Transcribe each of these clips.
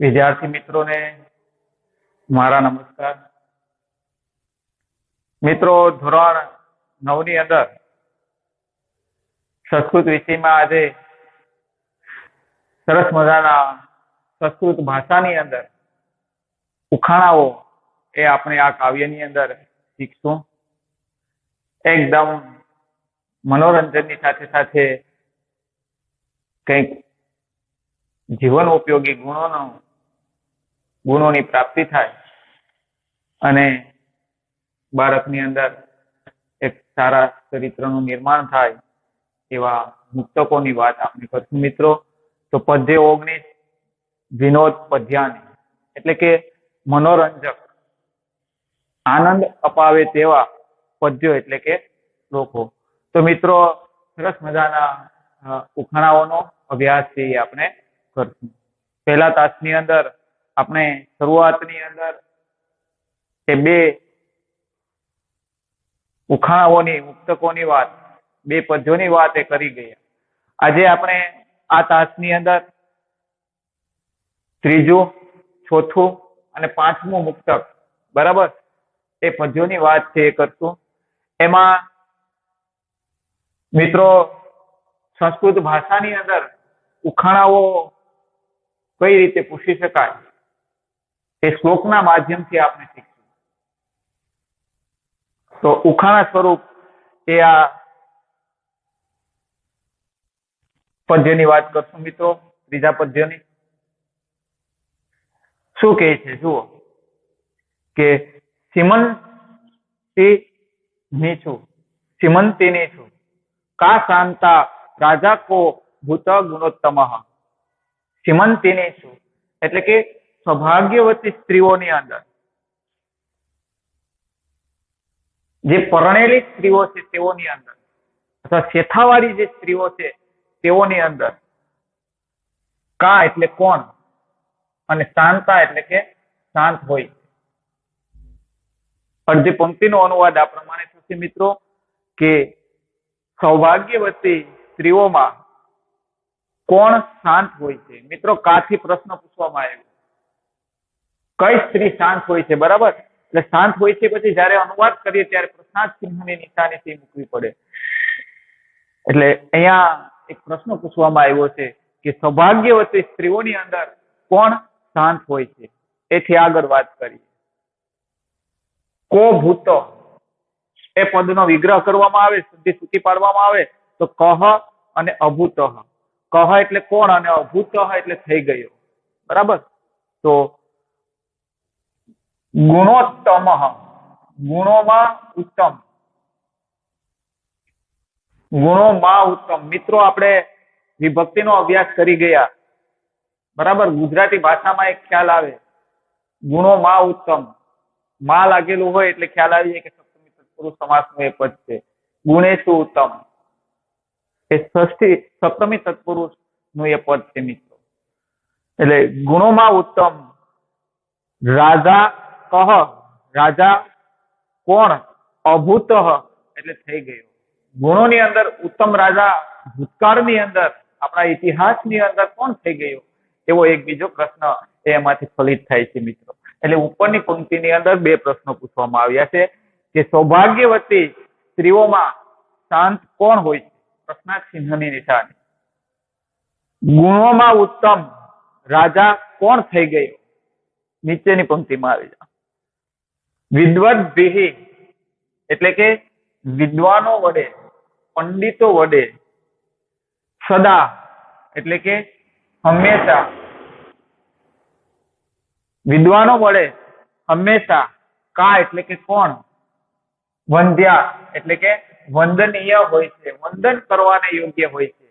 વિદ્યાર્થી મિત્રોને મારા નમસ્કાર. મિત્રો, ધોરણ 9 ની અંદર સંસ્કૃત વિષયમાં આજે સરસ મજાના સંસ્કૃત ભાષાની અંદર ઉખાણાઓ એ આપણે આ કાવ્યની અંદર શીખશું. એકદમ મનોરંજનની સાથે સાથે કંઈક જીવન ઉપયોગી ગુણોની પ્રાપ્તિ થાય અને બાળકની અંદર એક સારા ચરિત્રનું નિર્માણ થાય એવા મુક્તકોની વાત આપણે કરશું મિત્રો. તો પદ્ય 19 વિનોદ પદ્યાની એટલે કે મનોરંજક આનંદ અપાવે તેવા પદ્યો એટલે કે શ્લોકો. તો મિત્રો, સરસ મજાના ઉખાણાઓનો અભ્યાસ છે એ આપણે કરશું. પહેલા તાસની અંદર આપણે શરૂઆતની અંદર એ બે ઉખાણાઓની મુક્તકોની વાત, બે પદ્યોની વાત એ કરી ગયા. આજે આપણે આ તાસની અંદર ત્રીજું, ચોથું અને પાંચમું મુક્તક, બરાબર, એ પદ્યોની વાત છે એ કરશું. એમાં મિત્રો, સંસ્કૃત ભાષાની અંદર ઉખાણાઓ કઈ રીતે પૂછી શકાય એ શ્લોકના માધ્યમથી આપણે શીખશું. તો ઉખાણા સ્વરૂપ એ આ પદ્યની વાત કરશું મિત્રો. ત્રીજા પદ્યની શું કહે છે જુઓ કે સીમંતિની છું કા શાંતા રાજા કો ભૂત ગુણોત્તમ. સીમંતિની છું એટલે કે સૌભાગ્યવતી સ્ત્રીઓની અંદર, જે પરણેલી સ્ત્રીઓ છે તેઓની અંદર, અથવા શેથાવાળી જે સ્ત્રીઓ છે તેઓની અંદર, કા એટલે કોણ અને શાંતા એટલે કે શાંત હોય. અડધી પંક્તિનો અનુવાદ આ પ્રમાણે થશે મિત્રો કે સૌભાગ્યવતી સ્ત્રીઓમાં કોણ શાંત હોય છે. મિત્રો, કાથી પ્રશ્ન પૂછવામાં આવ્યો, કઈ સ્ત્રી શાંત હોય છે, બરાબર? એટલે શાંત હોય છે પછી જયારે અનુવાદ કરીએ ત્યારે પ્રશ્નાર્થ ચિહ્નની નિશાની મૂકવી પડે. એટલે અહીંયા એક પ્રશ્ન પૂછવામાં આવ્યો છે કે સૌભાગ્યવતી સ્ત્રીઓની અંદર કોણ શાંત હોય છે. એથી આગળ વાત કરીએ. કો ભૂત એ પદનો વિગ્રહ કરવામાં આવે, શુદ્ધિ સૂચિ પાડવામાં આવે તો કહ અને અભૂત. કહ એટલે કોણ અને અભૂત એટલે થઈ ગયો, બરાબર? તો ગુણોત્તમ, ગુણોમાં ઉત્તમ, ગુણોમાં ઉત્તમ. મિત્રો, આપણે વિભક્તિનો અભ્યાસ કરી ગયા, બરાબર? ગુજરાતી ભાષામાં એક ખ્યાલ આવે, ગુણોમાં ઉત્તમ. માં લાગેલું હોય એટલે ખ્યાલ આવી જાય કે સપ્તમી તત્પુરુષ સમાસનું એ પદ છે. ગુણેશુ ઉત્તમ એ સપ્તમી તત્પુરુષ નું એ પદ છે મિત્રો. એટલે ગુણોમાં ઉત્તમ રાજા કહ, રાજા કોણ, અભૂત એટલે થઈ ગયો. ગુણોની અંદર ઉત્તમ રાજા ભૂતકાળની અંદર, આપણા ઇતિહાસની અંદર કોણ થઈ ગયો, એવો એક બીજો પ્રશ્ન એમાંથી ફલિત થાય છે મિત્રો. એટલે ઉપરની પંક્તિની અંદર બે પ્રશ્નો પૂછવામાં આવ્યા છે કે સૌભાગ્યવતી સ્ત્રીઓમાં શાંત કોણ હોય છે, પ્રશ્નાર્થ ચિહ્નની નિશાની. ગુણોમાં ઉત્તમ રાજા કોણ થઈ ગયો, નીચેની પંક્તિમાં આવી જાય. વિદ્વદ્ભિઃ એટલે કે વિદ્વાનો વડે, પંડિતો વડે, સદા એટલે કે હંમેશા, વિદ્વાનો વડે હંમેશા, કા એટલે કે કોણ, વંદ્યા એટલે કે વંદનીય હોય છે, વંદન કરવાને યોગ્ય હોય છે,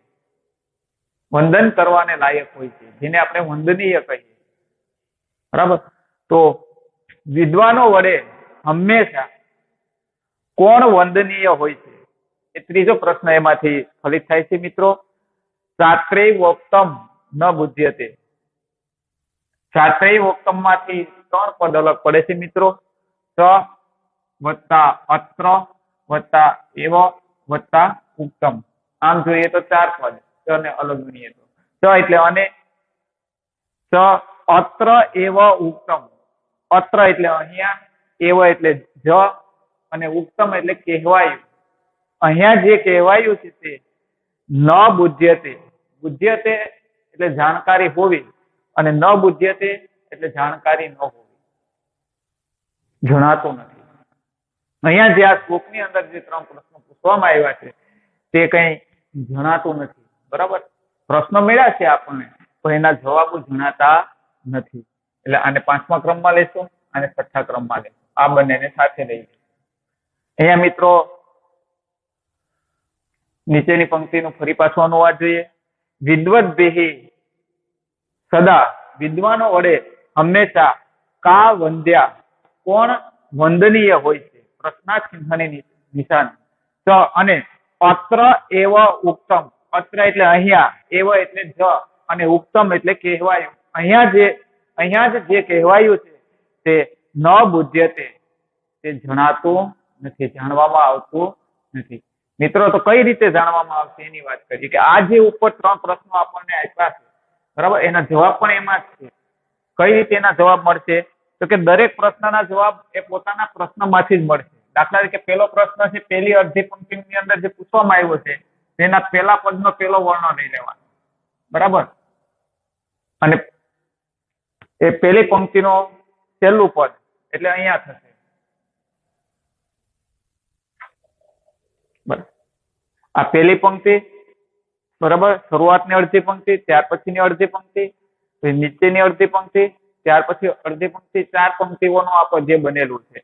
વંદન કરવાને લાયક હોય છે, જેને આપણે વંદનીય કહીએ, બરાબર? તો વિદ્વાનો વડે હંમેશા કોણ વંદનીય હોય છે, એ ત્રીજો પ્રશ્ન એમાંથી ફલિત થાય છે મિત્રો. શાસ્ત્રૈવોક્તમ ન બુધ્યતે. શાસ્ત્રૈવોક્તમ માંથી ત્રણ પદ અલગ પડે છે મિત્રો. સ વત્તા અત્ર વત્તા એવ વત્તા ઉક્તમ. આમ જોઈએ તો ચાર પદ. સ ને અલગ ગણીએ તો સ એટલે અને, સ અત્ર એવ ઉક્તમ. અત્ર એટલે અહીંયા, એવ એટલે જ, અને ઉક્તમ એટલે કહેવાયું. અહીંયા જે કહેવાયું છે તે ન બુધ્યતે. બુધ્યતે એટલે જાણકારી હોવી, અને ન બુધ્યતે એટલે જાણકારી ન હોવી, જણાતું નથી. અહીંયા જે આ શ્લોકની અંદર જે 3 પ્રશ્નો પૂછવામાં આવ્યા છે તે કઈ જણાતું નથી. બરાબર, પ્રશ્નો મળ્યા છે આપણને, પણ એના જવાબો જણાતા નથી. એટલે આને 5મા ક્રમમાં લેશું, અને 6થા ક્રમમાં લેશું. આ બંનેને સાથે લઈ લઈશું. અહીંયા મિત્રો નીચેની પંક્તિનું ફરી પાછું અનુવાદ જોઈએ. વિદ્વદ્ભિઃ સદા, વિદ્વાનો વડે હંમેશા, કા વંદ્યા, કોણ વંદનીય હોય છે, પ્રશ્નાર્થ ચિહ્નની નિશાની. અને અત્ર એવ ઉક્તમ. અત્ર એટલે અહીંયા, એવ એટલે જ, અને ઉક્તમ એટલે કહેવાયું. અહીંયા જ જે કહેવાયું છે તે ન બુધ્યતે, તે જણાતું નથી, જાણવામાં આવતું નથી. મિત્રો તો કઈ રીતે જાણવામાં આવશે એની વાત કરીએ, કે આ જે ઉપર 3 પ્રશ્નો આપણને આપ્યા છે, બરાબર, એના જવાબ પણ એમાં જ છે. કઈ રીતે એના જવાબ મળશે? તો કે દરેક પ્રશ્નના જવાબ એ પોતાના પ્રશ્નમાંથી જ મળશે. દાખલા તરીકે પહેલો પ્રશ્ન છે, પહેલી અડધી પંક્તિની અંદર જે પૂછવામાં આવ્યો છે તેના પહેલા પદનો પહેલો વર્ણ લઈ લેવાનો, બરાબર, અને એ પહેલી પંક્તિનો છેલ્લું પદ એટલે અહીંયા થશે. બરાબર, આ પહેલી પંક્તિ, બરાબર, શરૂઆતની અડધી પંક્તિ, ત્યાર પછીની અડધી પંક્તિ, નીચેની અડધી પંક્તિ, ત્યાર પછી અડધી પંક્તિ, 4 પંક્તિઓનું આ પદ જે બનેલું છે.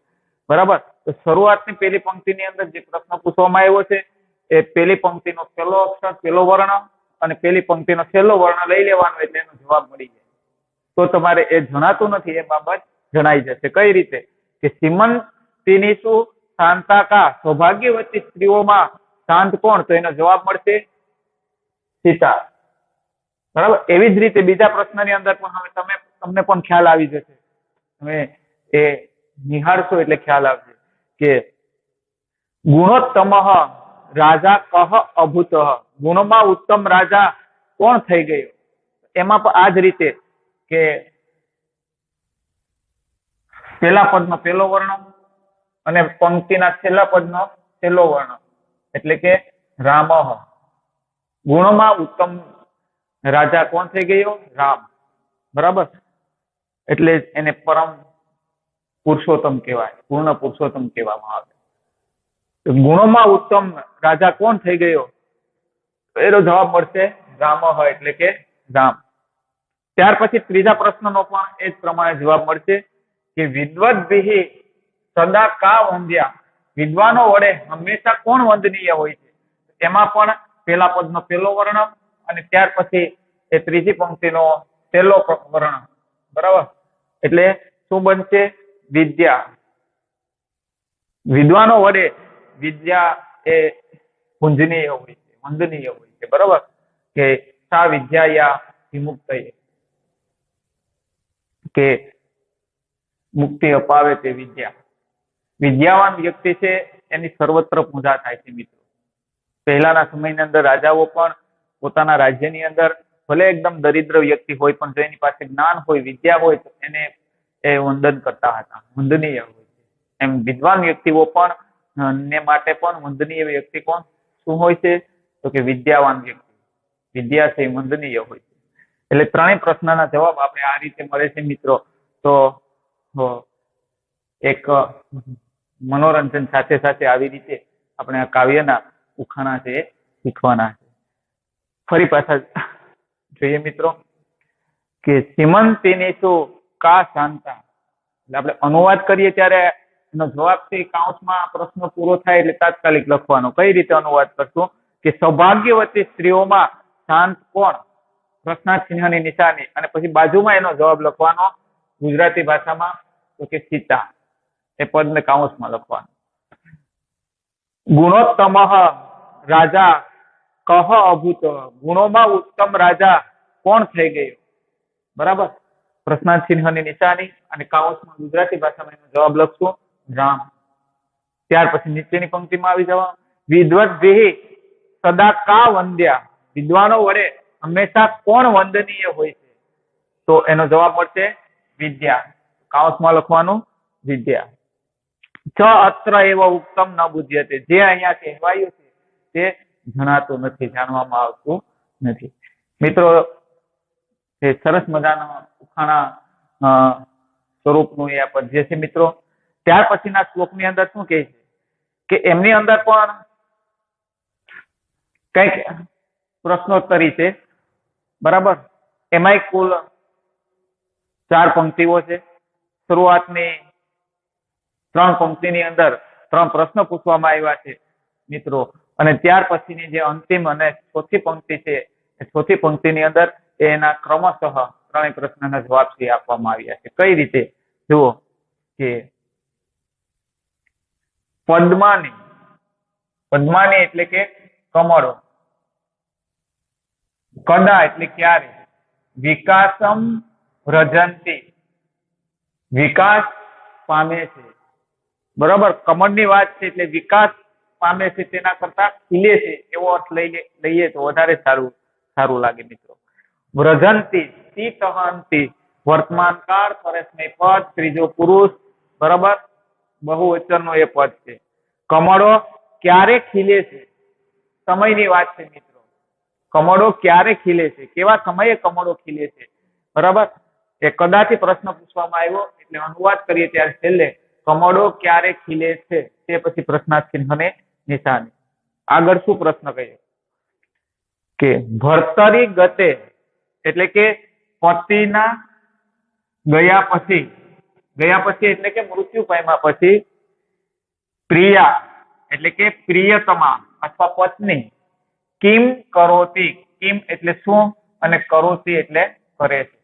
બરાબર, તો શરૂઆતની પહેલી પંક્તિની અંદર જે પ્રશ્ન પૂછવામાં આવ્યો છે એ પહેલી પંક્તિનો પહેલો અક્ષર, પહેલો વર્ણ, અને પહેલી પંક્તિનો છેલ્લો વર્ણ લઈ લેવાનો, એટલે એનો જવાબ મળી જાય. તો તમારે એ જણાતું નથી એ બાબત જણાઈ જશે. કઈ રીતે? કે સીમંતિનીષુ શાંતા કા, સૌભાગ્યવતી સ્ત્રીઓમાં શાંત કોણ? તો એનો જવાબ મળશે સીતા. બરાબર, એવી જ રીતે બીજા પ્રશ્નની અંદર પણ હવે તમને પણ ખ્યાલ આવી જશે. તમે એ નિહાળશો એટલે ખ્યાલ આવશે કે ગુણોત્તમ રાજા કહ અભૂત. ગુણમાં ઉત્તમ રાજા કોણ થઈ ગયો? એમાં પણ આ જ રીતે કે પહેલા પદનો પહેલો વર્ણ અને પંક્તિના છેલ્લા પદનો છેલ્લો વર્ણ, એટલે કે રામ. ગુણમાં ઉત્તમ રાજા કોણ થઈ ગયો? રામ. બરાબર, એટલે એને પરમ પુરુષોત્તમ કહેવાય, પૂર્ણ પુરુષોત્તમ કહેવામાં આવે. ગુણોમાં ઉત્તમ રાજા કોણ થઈ ગયો? એનો જવાબ મળશે રામ, એટલે કે રામ. ત્યાર પછી ત્રીજા પ્રશ્નનો પણ એ જ પ્રમાણે જવાબ મળશે કે વિદ્વદ્ભિઃ સદા કા વંદ્યા. વિદ્વાનો વડે હંમેશા કોણ વંદનીય હોય છે? એમાં પણ પહેલા પદનો પહેલો વર્ણ અને ત્યાર પછી એ ત્રીજી પંક્તિનો છેલ્લો વર્ણ. બરાબર, એટલે શું બનશે? વિદ્યા. વિદ્વાનો વડે વિદ્યા એ પૂજનીય હોય છે, વંદનીય હોય છે. બરાબર, કે સા વિદ્યાયા વિમુક્તયે, કે મુક્તિ અપાવે તે વિદ્યા. વિદ્યાવાન વ્યક્તિ છે એની સર્વત્ર પૂજા થાય છે. મિત્રો, પહેલાના સમયની અંદર રાજાઓ પણ પોતાના રાજ્યની અંદર ભલે એકદમ દરિદ્ર વ્યક્તિ હોય, પણ જો એની પાસે જ્ઞાન હોય, વિદ્યા હોય, તો એને એ વંદન કરતા હતા, વંદનીય હોય છે. એમ વિદ્વાન વ્યક્તિઓ પણ ને માટે પણ વંદનીય વ્યક્તિ કોણ શું હોય છે? તો કે વિદ્યાવાન વ્યક્તિ. વિદ્યા છે વંદનીય હોય છે. એટલે ત્રણેય પ્રશ્નના જવાબ આપણે આ રીતે મળે છે. મિત્રો, તો એક મનોરંજન સાથે સાથે આવી રીતે આપણે આ કાવ્યના ઉખાણા છે એ શીખવાના છે. ફરી પાછા જોઈએ મિત્રો કે સીમંતિનીષુ કા શાંતા. એટલે આપણે અનુવાદ કરીએ ત્યારે એનો જવાબથી કાઉન્સમાં પ્રશ્ન પૂરો થાય એટલે તાત્કાલિક લખવાનો. કઈ રીતે અનુવાદ કરશું? કે સૌભાગ્યવતી સ્ત્રીઓમાં શાંત કોણ? પ્રશ્નાર્થ ચિહ્નની નિશાની, અને પછી બાજુમાં એનો જવાબ લખવાનો ગુજરાતી ભાષામાં, તો કે સીતા. એ પદને કાઉન્સમાં લખવાનું. ગુણોત્તમ રાજા કહ અભૂત. ગુણોમાં ઉત્તમ રાજા કોણ થઈ ગયો? બરાબર, પ્રશ્નાર્થ ચિહ્નની નિશાની અને કાઉન્સમાં ગુજરાતી ભાષામાં એનો જવાબ લખશું રામ. ત્યાર પછી નીચેની પંક્તિમાં આવી જવા વિદ્વદ્ભિઃ સદા કા વંદ્યા. વિદ્વાનો વડે હંમેશા કોણ વંદનીય હોય છે? તો એનો જવાબ મળશે વિદ્યા. કાઉન્સમાં લખવાનું વિદ્યા. ચ અત્ર એવ ઉક્તમ ન બુધ્યતે, જે અહીંયા કહેવાયું છે તે જણાતું નથી, જાણવામાં આવતું નથી. મિત્રો એ સરસ મજાના ઉખાણા સ્વરૂપનું એ પદ્ય છે મિત્રો. ત્યાર પછીના શ્લોકની અંદર શું કહે છે કે એમની અંદર પણ કઈક પ્રશ્નોત્તરી છે, બરાબર. એમાંય કુલ 4 પંક્તિઓ છે. શરૂઆતની 3 પંક્તિની અંદર 3 પ્રશ્ન પૂછવામાં આવ્યા છે મિત્રો, અને ત્યાર પછીની જે અંતિમ અને ચોથી પંક્તિ છે એ ચોથી પંક્તિની અંદર એના ક્રમશઃ 3 પ્રશ્નના જવાબ છે આપવામાં આવ્યા છે. કઈ રીતે જુઓ કે પદ્માની એટલે કે કમળો, કદા એટલે ક્યારે, વિકાસમ વ્રજંતી વિકાસ પામે છે, બરાબર. કમળની વાત છે એટલે વિકાસ પામે છે તેના કરતા ખીલે છે એવો અર્થ લઈએ તો વધારે સારું લાગે મિત્રો. વ્રજંતી તિતહંતી વર્તમાન કાળ પરસ્મય પદ, ત્રીજો પુરુષ, બરાબર, બહુવચનનો એ પદ છે. કમળો ક્યારે ખીલે છે, સમયની વાત છે મિત્રો. કમળો ક્યારે ખીલે છે, કેવા સમયે કમળો ખીલે છે, બરાબર. એ કદાચિત પ્રશ્ન પૂછવામાં આવ્યો એટલે અનુવાદ કરીએ ત્યારે છેલ્લે કમળો ક્યારે ખીલે છે તે પછી પ્રશ્નાર્થ ચિહ્નને નિશાની. આગળ શું પ્રશ્ન કહ્યો કે ભર્તરી ગતે એટલે કે પતિના ગયા પછી એટલે કે મૃત્યુ પામ્યા પછી, પ્રિયા એટલે કે પ્રિયતમા અથવા પત્ની, કિમ કરોતિ, કિમ એટલે શું અને કરોતિ એટલે કરે છે.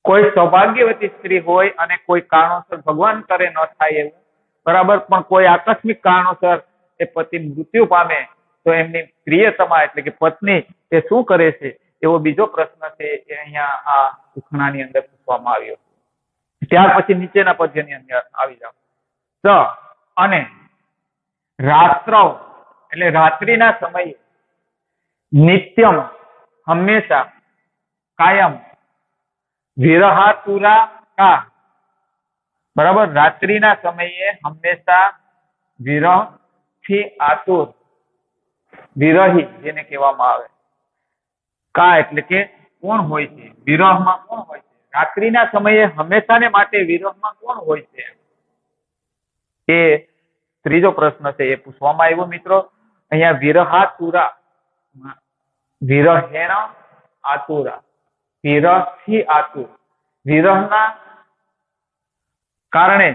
કોઈ સૌભાગ્યવતી સ્ત્રી હોય અને કોઈ કારણોસર ભગવાન કરે ન થાય એવું, બરાબર, પણ કોઈ આકસ્મિક કારણોસર એ પતિ મૃત્યુ પામે તો એમની પ્રિયતમા એટલે કે પત્ની એ શું કરે છે એવો બીજો પ્રશ્ન છે એ અહીંયા આ ઉખાણાની અંદર પૂછવામાં આવ્યો. ત્યાર પછી નીચેના પદ્યની અંદર આવી જાવ. ચ અને રાત્રવ એટલે રાત્રિના સમયે, નિત્યમ હંમેશા, કાયમ, વિરહાતુરા કા, બરાબર. રાત્રિના સમયે હંમેશા વિરહ થી આતુર, વિરહી જેને કહેવામાં આવે, કા એટલે કે કોણ હોય છે, વિરહમાં કોણ હોય છે, રાત્રિના સમયે હંમેશાને માટે વિરહમાં કોણ હોય છે, એ ત્રીજો પ્રશ્ન છે એ પૂછવામાં આવ્યો મિત્રો. અહીંયા વિરહાતુરા, વિરહેણ આતુરા, વિરહ થી આતુર, વિરહના કારણે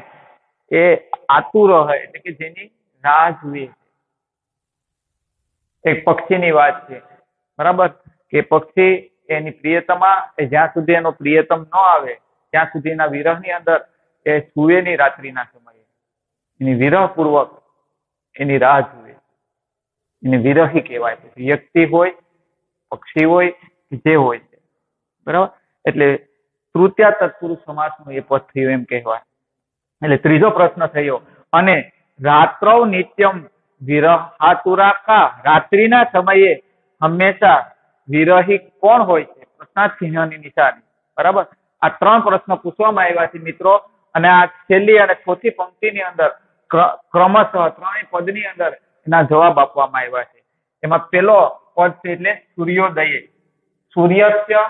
એ આતુર હોય એટલે કે જેની રાહ જુએ. એક પક્ષીની વાત છે, બરાબર, કે પક્ષી એની પ્રિયતમા જ્યાં સુધી એનો પ્રિયતમ ન આવે ત્યાં સુધીના વિરહની અંદર એ સુવે ની રાત્રિના સમયે, એની વિરહ પૂર્વક એની રાહ જુએ, એને વિરહી કહેવાય છે. વ્યક્તિ હોય, પક્ષી હોય, જે હોય છે, બરાબર. એટલે તૃતીયા તત્પુરુષ સમાસનું એ પદ થયું એમ કહેવાય. એટલે ત્રીજો પ્રશ્ન થયો અને રાત્રૌ નિત્યમ વિરહાતુરા કા, રાત્રિના સમયે હંમેશા વિરહી કોણ હોય છે, પ્રશ્નાર્થ ચિહ્નની નિશાની, બરાબર. આ 3 પ્રશ્ન પૂછવામાં આવ્યા છે મિત્રો, અને આ છેલ્લી અને ચોથી પંક્તિની અંદર ક્રમશઃ 3 પદની અંદર એના જવાબ આપવામાં આવ્યા છે. એમાં પેલો પદ છે એટલે સૂર્યોદયે, સૂર્યસ્ય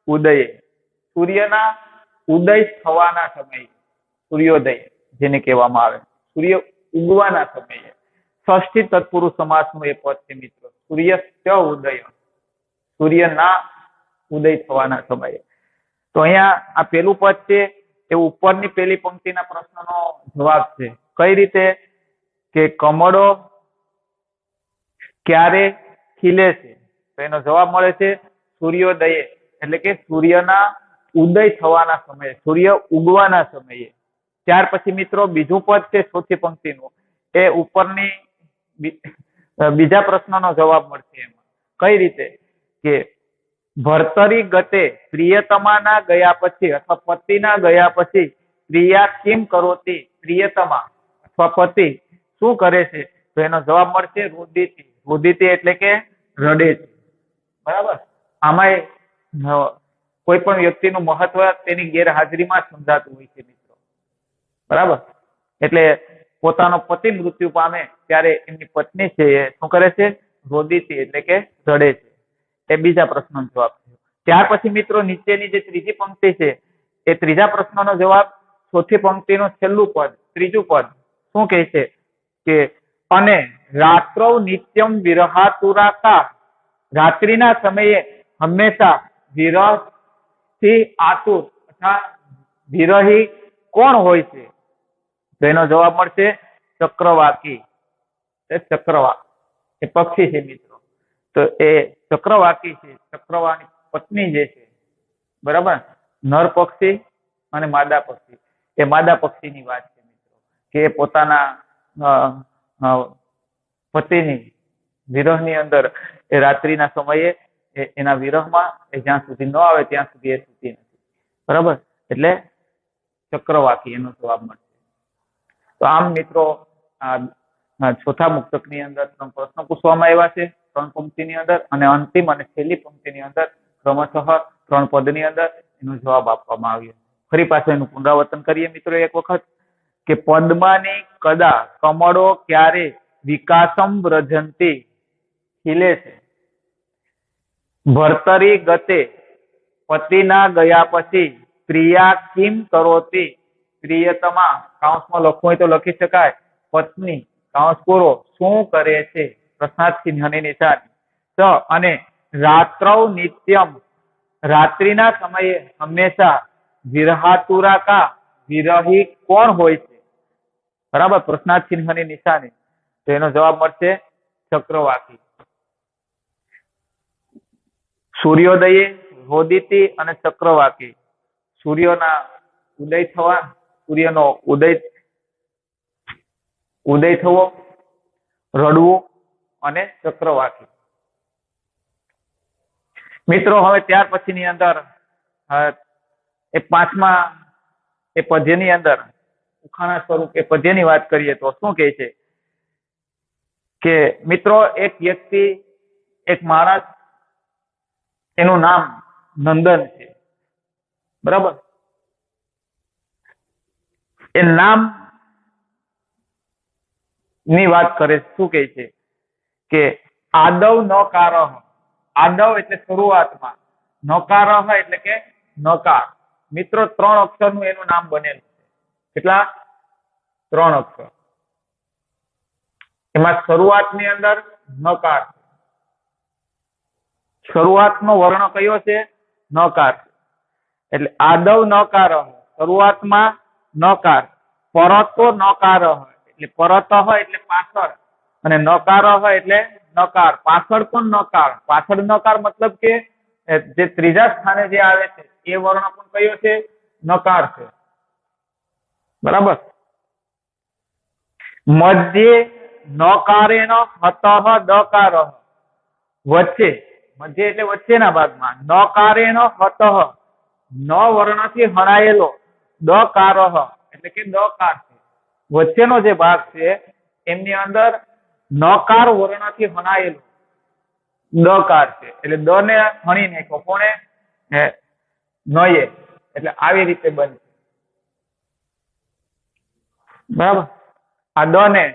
ઉદયે, સૂર્યના ઉદય થવાના સમયે, સૂર્યોદય જેને કહેવામાં આવે, સૂર્ય ઉગવાના સમયે. ષષ્ઠી તત્પુરુષ સમાસનું એ પદ છે મિત્રો, સૂર્યસ્ય ઉદય, સૂર્યના ઉદય થવાના સમયે. તો અહીંયા આ પેલું પદ છે એ ઉપરની પેલી પંક્તિના પ્રશ્નનો જવાબ છે. કઈ રીતે કે કમળો ક્યારે ખીલે છે, તો એનો જવાબ મળે છે સૂર્યોદયે એટલે કે સૂર્યના ઉદય થવાના સમયે, સૂર્ય ઉગવાના સમયે. ત્યાર પછી મિત્રો બીજું પદ છે ચોથી પંક્તિનું, એ ઉપરની બીજા પ્રશ્નનો જવાબ મળશે એમાં. કઈ રીતે કે ભર્તરી ગતે, પ્રિયતમાના ગયા પછી અથવા પતિના ગયા પછી, પ્રિયા કિમ કરોતિ, પ્રિયતમા અથવા પતિ શું કરે છે, તો એનો જવાબ મળશે રુદિતિ, રુદિતિ એટલે કે રડે છે, બરાબર. આમાંય કોઈ પણ વ્યક્તિનું મહત્વ તેની ગેરહાજરીમાં સમજાતું હોય છે મિત્રો. બરાબર? એટલે પોતાનો પતિ મૃત્યુ પામે ત્યારે એમની પત્ની છે એ શું કરે છે? રોદીતી એટલે કે રડે છે. એ બીજા પ્રશ્નનો જવાબ થયો. ત્યાર પછી મિત્રો નીચેની જે ત્રીજી પંક્તિ છે એ ત્રીજા પ્રશ્નનો જવાબ ચોથી પંક્તિનું છેલ્લું પદ, ત્રીજું પદ શું કહે છે કે અને રાત્રૌ નિત્યમ વિરહાતુરાકા, રાત્રિના સમયે હંમેશા વિરહ થી આતુર તથા વિરહી કોણ હોય છે? તો એનો જવાબ મળશે ચક્રવાકી. ચક્રવાક એ પક્ષી છે મિત્રો. તો એ ચક્રવાકી છે. ચક્રવાની પત્ની જે છે, બરાબર, નર પક્ષી અને માદા પક્ષી. એ માદા પક્ષીની વાત છે મિત્રો, કે પોતાના પતિની વિરહની અંદર એ રાત્રિના સમયે એના વિરહમાં એ જ્યાં સુધી ન આવે ત્યાં સુધી એ સૂતી નથી. બરાબર? એટલે ચક્રવાકી એનો જવાબ મળશે. તો આમ મિત્રો ચોથા મુક્તકની અંદર 3 પ્રશ્નો પૂછવામાં આવ્યા છે 3 પંક્તિની અંદર, અને અંતિમ અને છેલ્લી પંક્તિની અંદર ક્રમશઃ 3 પદની અંદર એનો જવાબ આપવામાં આવ્યો. ફરી પાછું એનું પુનરાવર્તન કરીએ મિત્રો એક વખત, કે પદ્માની કદા કમળો ક્યારે વિકાસમ વ્રજંતી, ખીલે છે. ભર્તરી ગતે પતિના ગયા પછી પ્રિયા કિમ કરોતી, પ્રિયતમા કૌંસમાં લખવું હોય તો લખી શકાય પત્ની કૌંસ પૂરો શું કરે છે, પ્રશ્નાર્થ ચિહ્નની નિશાની. અને રાત્રૌ નિત્યમ, રાત્રિના સમયે હંમેશા વિરહાતુરાકા, વિરહી કોણ હોય છે? બરાબર? પ્રશ્નાર્થ ચિહ્નની નિશાની. તો એનો જવાબ મળશે ચક્રવાકી. સૂર્યોદયે રોદિતી અને ચક્રવાકી. સૂર્યના ઉદય થવા, સૂર્યનો ઉદય થવો, રડવું અને ચક્રવાકી. મિત્રો હવે ત્યાર પછીની અંદર એ 5મા એ પદ્યની અંદર ઉખાણા સ્વરૂપ એ પદ્યની વાત કરીએ તો શું કહે છે કે મિત્રો એક વ્યક્તિ, એક માણસ, એનું નામ નંદન છે. બરાબર? એ નામ ની વાત કરે, શું કહે છે કે આદવ નકારઃ, આદવ એટલે શરૂઆતમાં, નકારઃ એટલે કે નકાર. મિત્રો 3 અક્ષરનું એનું નામ બનેલું છે. કેટલા? 3 અક્ષર. એમાં શરૂઆતની અંદર નકાર. શરૂઆતનો વર્ણ કયો છે? નકાર. એટલે આદવ નકારઃ, શરૂઆતમાં નકાર. પરતો નકારઃ એટલે પરતઃ એટલે પાછળ, અને નકારઃ એટલે નકાર. પાછળ પણ નકાર. પાછળ નકાર મતલબ કે જે ત્રીજા સ્થાને જે આવે છે એ વર્ણ પણ કયો છે? નકાર છે. બરાબર? મધ્યે નકારેણ હતઃ દકારઃ, વચ્ચે, મધ્ય એટલે વચ્ચેના ભાગમાં, નકારેણ હતઃ, ન વર્ણથી હણાયેલો, દકારઃ એટલે કે દકાર છે. વચ્ચેનો જે ભાગ છે એમની અંદર નકાર વર્ણથી હણાયેલો દકાર છે. એટલે દ ને હણી નાખ્યો કોણે? નયે. એટલે આવી રીતે બને. બરાબર? આ દ ને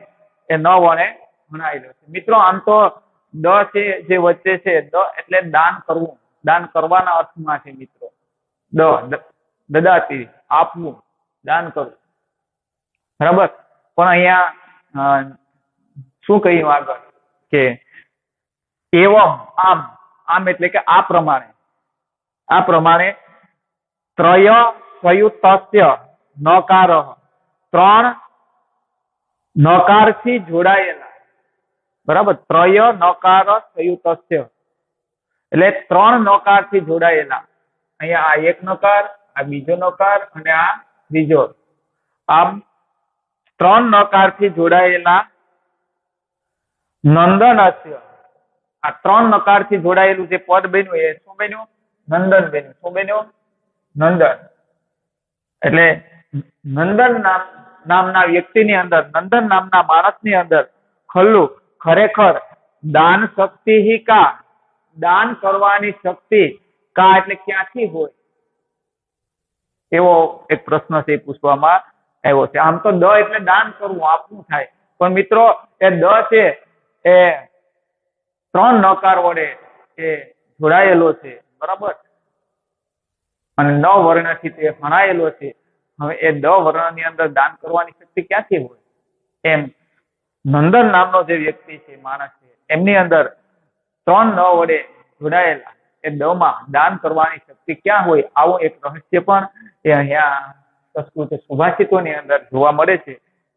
એ ન વણે હણાયેલો છે. મિત્રો આમ તો દ છે જે વચ્ચે છે, દ એટલે દાન કરવું, દાન કરવાના અર્થમાં છે મિત્રો. દદાતી, આપવું, દાન કરવું. બરાબર? પણ અહીંયા શું કહ્યું આગળ કે એવમ, આમ, આમ એટલે કે આ પ્રમાણે ત્રય સંયુક્તસ્ય નકારઃ, 3 નકારથી જોડાયેલા. બરાબર? ત્રય નકાર સંયુક્તસ્ય એટલે 3 નકારથી જોડાયેલા. અહીંયા આ એક નકાર, આ બીજો નકાર અને આ ત્રીજો. આમ 3 નકારથી જોડાયેલા નંદનસ્ય. આ 3 નકારથી જોડાયેલું જે પદ બન્યું એ શું બન્યું? નંદન બન્યું. શું બન્યું? નંદન. એટલે નંદન નામના વ્યક્તિની અંદર, નંદન નામના માણસની અંદર ખલ્લું ખરેખર દાન શક્તિ કા, દાન કરવાની શક્તિ કા એટલે ક્યાંથી હોય? એવો એક પ્રશ્ન છે પૂછવામાં આવ્યો છે. આમ તો દ એટલે દાન કરવું, આપવું થાય, પણ મિત્રો એ દ છે એ 3 નકાર વડે એ જોડાયેલો છે, બરાબર, અને ન વર્ણથી તે હણાયેલો છે. હવે એ દ વર્ણની અંદર દાન કરવાની શક્તિ ક્યાંથી હોય? એમ નંદન નામનો જે વ્યક્તિ છે, માણસ છે, એમની અંદર 3 ન વડે જોડાયેલા એ દ માં દાન કરવાની શક્તિ ક્યાં હોય? આવું એક રહસ્ય પણ એ અહીંયા સંસ્કૃત સુભાષિતોની અંદર જોવા મળે છે.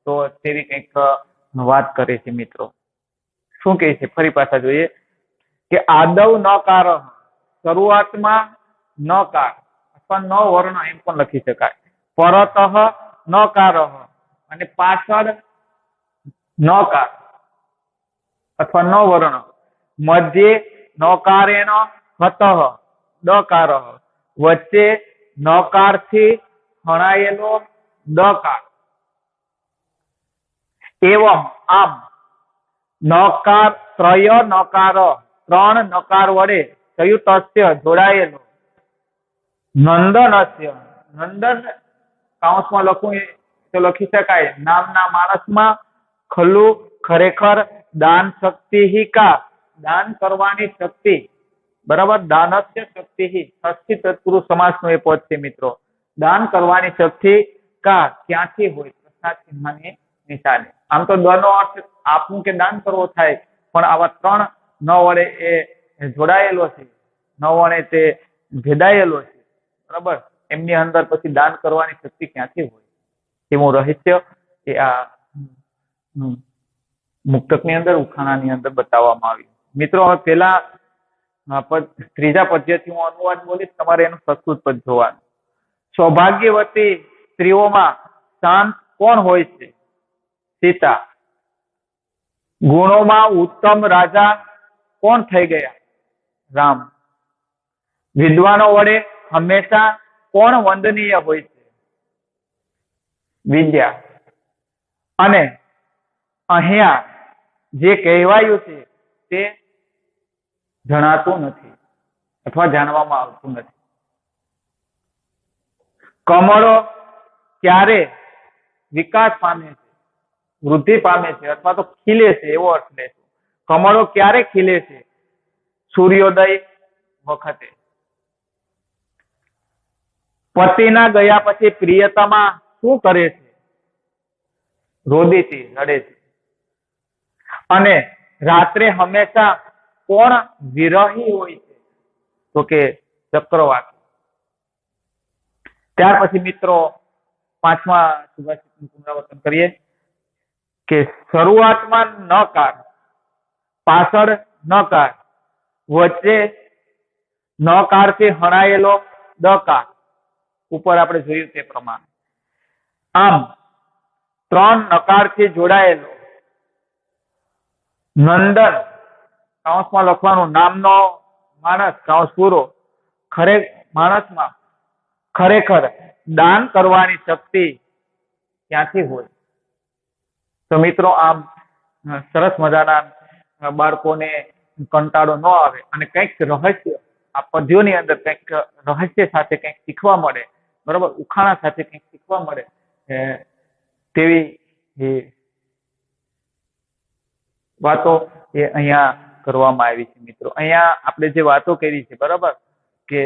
તો તેવી કંઈક વાત કરે છે મિત્રો. શું કહે છે? ફરી પાછા જોઈએ કે આદવ નકાર, શરૂઆતમાં નકાર અથવા ન વર્ણ એમ પણ લખી શકાય. પરતઃ નકાર અને પાછળ નકાર અથવા ન વર્ણ. મધ્યે નકારેણ હતઃ દકાર, વચ્ચે નકારથી હણાયેલો દકાર. એવમ આમ નકાર ત્રય નકાર, 3 નકાર વડે સંયુક્તસ્ય જોડાયેલો નંદનસ્ય, નંદન કાઉન્સમાં લખું તો લખી શકાય નામના માણસમાં ખલું ખરેખર દાન શક્તિ કા, દાન કરવાની શક્તિ, બરાબર, દાનસ્ય શક્તિ ષષ્ઠી તત્પુરુષ સમાસનું એ પદ છે મિત્રો. દાન કરવાની શક્તિ કા ક્યાંથી હોય? પ્રશ્નાર્થ ચિહ્નની નિશાની. આમ તો દ નો અર્થ આપવું કે દાન કરવો થાય, પણ આવા 3 ન વડે એ જોડાયેલો છે, ન વડે તે ભેદાયેલો છે, બરાબર, એમની અંદર પછી દાન કરવાની શક્તિ ક્યાંથી હોય? એવું રહસ્ય એ આ મુક્તકની અંદર, ઉખાણાની અંદર બતાવવામાં આવ્યું. મિત્રો હવે પેલા ત્રીજા પદ્યથી હું અનુવાદ બોલીશ, તમારે એનું સંસ્કૃત પદ જોવાનું. સૌભાગ્યવતી સ્ત્રીઓમાં શાંત કોણ હોય છે? સીતા. ગુણોમાં ઉત્તમ રાજા કોણ થઈ ગયા? રામ. વિદ્વાનો વડે હંમેશા કોણ વંદનીય હોય છે? વિદ્યા. અને અહીંયા જે કહેવાયું છે તે જણાતું નથી અથવા જાણવામાં આવતું નથી. કમળો ક્યારે વિકાસ પામે છે, વૃદ્ધિ પામે છે અથવા તો ખીલે છે, એવો અર્થ લેશું. કમળો ક્યારે ખીલે છે? સૂર્યોદય વખતે. પતિના ગયા પછી પ્રિયતમા શું કરે છે? રોદીથી રડે છે. અને રાત્રે હંમેશા કોણ વિરહી હોય છે? તો કે ચક્રવાત. ત્યાર પછી મિત્રો 5મા સુભાષિતનું પુનરાવર્તન કરીએ કે શરૂઆતમાં નકાર, પાછળ નકાર, વચ્ચે નકારથી હણાયેલો દકાર. ઉપર આપણે જોયું તે પ્રમાણે. આમ 3 નકારથી જોડાયેલો નંદન, કાઉન્સમાં લખવાનું નામનો માણસ, કાઉન્સ પૂરો, માણસમાં ખરેખર દાન કરવાની શક્તિ ક્યાંથી હોય? તો મિત્રો આમ સરસ મજાના બાળકોને કંટાળો ન આવે અને કંઈક રહસ્ય આ પદ્યોની અંદર કંઈક રહસ્ય સાથે કંઈક શીખવા મળે, બરાબર, ઉખાણા સાથે કંઈક શીખવા મળે તેવી વાતો એ અહીંયા કરવામાં આવી છે મિત્રો. અહીંયા આપણે જે વાતો કરી છે, બરાબર, કે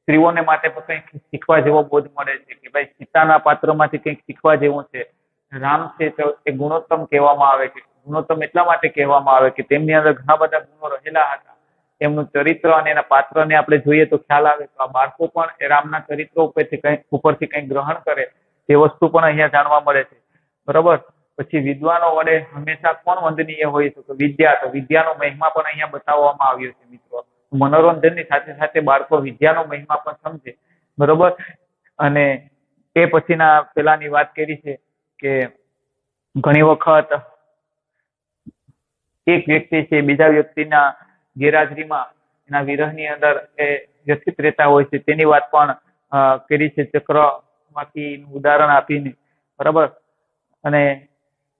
સ્ત્રીઓને માટે પણ કંઈક શીખવા જેવો બોધ મળે છે કે ભાઈ સીતાના પાત્રમાંથી કંઈક શીખવા જેવું છે. રામ છે તો એ ગુણોત્તમ કહેવામાં આવે છે. ગુણોત્તમ એટલા માટે કહેવામાં આવે કે તેમની અંદર ઘણા બધા ગુણો રહેલા હતા. એમનું ચરિત્ર અને એના પાત્રને આપણે જોઈએ તો ખ્યાલ આવે. તો આ બાળકો પણ એ રામના ચરિત્ર ઉપરથી કંઈક ગ્રહણ કરે તે વસ્તુ પણ અહીંયા જાણવા મળે છે, બરાબર. પછી વિદ્વાનો વડે હંમેશા કોણ વંદનીય હોય તો વિદ્યા. તો વિદ્યાનો મહિમા પણ અહીંયા બતાવવામાં આવ્યો છે મિત્રો. મનોરંજનની સાથે સાથે બાળકો વિદ્યાનો મહિમા પણ સમજે, બરોબર. અને એ પછીના પેલાની વાત કરી છે કે ઘણી વખત એક વ્યક્તિ છે બીજા વ્યક્તિના ગેરહાજરીમાં એના વિરહની અંદર એ વ્યથિત રહેતા હોય છે, તેની વાત પણ કરી છે ચક્રમાંથી ઉદાહરણ આપીને, બરાબર. અને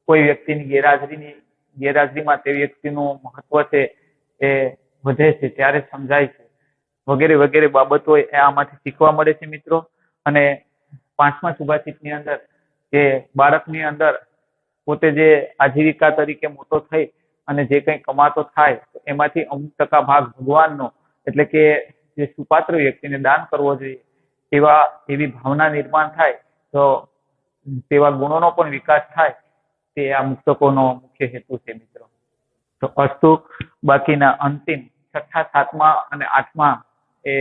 કોઈ વ્યક્તિની ગેરહાજરીમાં તે વ્યક્તિનું મહત્વ છે એ વધે છે ત્યારે સમજાય છે, વગેરે વગેરે બાબતો એ આમાંથી શીખવા મળે છે મિત્રો. અને પાંચમા સુભાષિતની અંદર કે બાળકની અંદર પોતે જે આજીવિકા તરીકે મોટો થઈ અને જે કંઈ કમાતો થાય એમાંથી અમુક ટકા ભાગ ભગવાનનો એટલે કે જે સુપાત્ર વ્યક્તિને દાન કરવો જોઈએ એવી ભાવના નિર્માણ થાય તો તેવા ગુણોનો પણ વિકાસ થાય તે આ મુક્તકોનો મુખ્ય હેતુ છે મિત્રો. તો અસ્તુ બાકીના અંતિમ છઠ્ઠા સાતમા અને આઠમા એ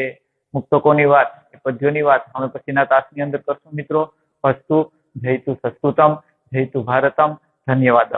મુક્તકોની વાત પદ્યોની વાત અમે પછીના તાસની અંદર કરશું મિત્રો. અસ્તુ જયતુ સંસ્કૃતમ જયતુ ભારતમ ધન્યવાદ.